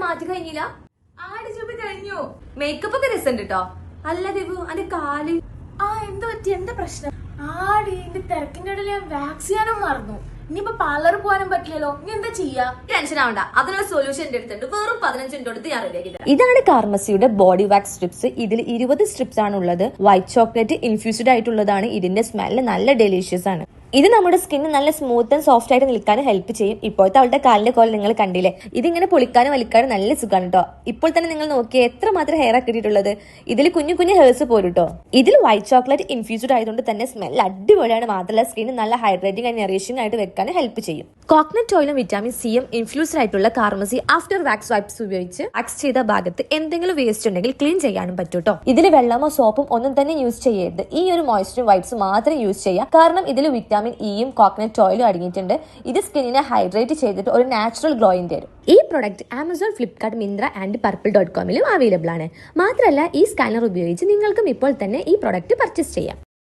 മാറ്റി കഴിഞ്ഞില്ല? ആടി ചുബി കഴിഞ്ഞു. മേക്കപ്പ് ഒക്കെ രസമുണ്ട് കേട്ടോ. അല്ല ദേവു, അന്റെ കാല് എന്ത് പറ്റി? എന്താ പ്രശ്നം? ആടി എന്റെ തിരക്കിന്റെ ഇടയിൽ ഞാൻ വാക്സ് ചെയ്യാനും മറന്നു. ഇനിയിപ്പോ പാർലറിൽ പോകാനും പറ്റില്ലല്ലോ. ഇനി എന്താ ചെയ്യാ? ടെൻഷൻ ആവണ്ട, അതിനുള്ള സൊല്യൂഷൻ എന്റെ അടുത്തുണ്ട്. വെറും 15 മിനിറ്റ് എടുത്ത് ഞാൻ റെഡിയാക്കി തരാം. ഇതാണ് കാർമസിയുടെ ബോഡി വാക്സ് സ്ട്രിപ്സ്. ഇതിൽ 20 സ്ട്രിപ്സ് ആണ് ഉള്ളത്. വൈറ്റ് ചോക്ലേറ്റ് ഇൻഫ്യൂസ്ഡ് ആയിട്ടുള്ളതാണ്. ഇതിന്റെ സ്മെല്ല് നല്ല ഡെലീഷ്യസ് ആണ്. ഇത് നമ്മുടെ സ്കിന്ന് നല്ല സ്മൂത്ത് ആൻഡ് സോഫ്റ്റ് ആയിട്ട് നിൽക്കാൻ ഹെൽപ്പ് ചെയ്യും. ഇപ്പോഴത്തെ അവളുടെ കാലിന്റെ കോല നിങ്ങൾ കണ്ടില്ലേ? ഇതിങ്ങനെ പൊളിക്കാനും വലിക്കാനും നല്ല സുഖമാണ് കേട്ടോ. ഇപ്പോൾ തന്നെ നിങ്ങൾ നോക്കിയാൽ എത്രമാത്രം ഹെയർ ആക്കിയിട്ടുള്ളത്. ഇതിൽ കുഞ്ഞു കുഞ്ഞു ഹെയർസ് പോരും കേട്ടോ. ഇതിൽ വൈറ്റ് ചോക്ലേറ്റ് ഇൻഫ്യൂസ്ഡ് ആയതുകൊണ്ട് തന്നെ സ്മെൽ അടിപൊളിയാണ്. മാത്രമല്ല സ്കിന്ന് നല്ല ഹൈഡ്രേറ്റിംഗ് ആൻഡ് നറിഷിംഗ് ആയിട്ട് വെക്കാൻ ഹെൽപ്പ് ചെയ്യും. കോക്കനട്ട് ഓയിലും വിറ്റാമിൻ സിയും ഇൻഫ്യൂസ്ഡ് ആയിട്ടുള്ള കാർമസി ആഫ്റ്റർ വാക്സ് വൈപ്സ് ഉപയോഗിച്ച് വാക്സ് ചെയ്ത ഭാഗത്ത് എന്തെങ്കിലും വേസ്റ്റ് ഉണ്ടെങ്കിൽ ക്ലീൻ ചെയ്യാനും പറ്റും കേട്ടോ. ഇതിൽ വെള്ളമോ സോപ്പും ഒന്നും തന്നെ യൂസ് ചെയ്യരുത്. ഈ ഒരു മോയ്സ്ചർ വൈപ്സ് മാത്രം യൂസ് ചെയ്യാം. കാരണം ഇതിൽ വിറ്റാമിൻ ഇയും കോക്കനട്ട് ഓയിലും അടങ്ങിയിട്ടുണ്ട്. ഇത് സ്കിന്നിനെ ഹൈഡ്രേറ്റ് ചെയ്തിട്ട് ഒരു നാച്ചുറൽ ഗ്ലോയിങ് തരും. ഈ product Amazon, Flipkart, Myntra and purple.com available ആണ്. മാത്രമല്ല ഈ സ്കാനർ ഉപയോഗിച്ച് നിങ്ങൾക്കും ഇപ്പോൾ തന്നെ ഈ പ്രൊഡക്റ്റ് പർച്ചേസ് ചെയ്യാം.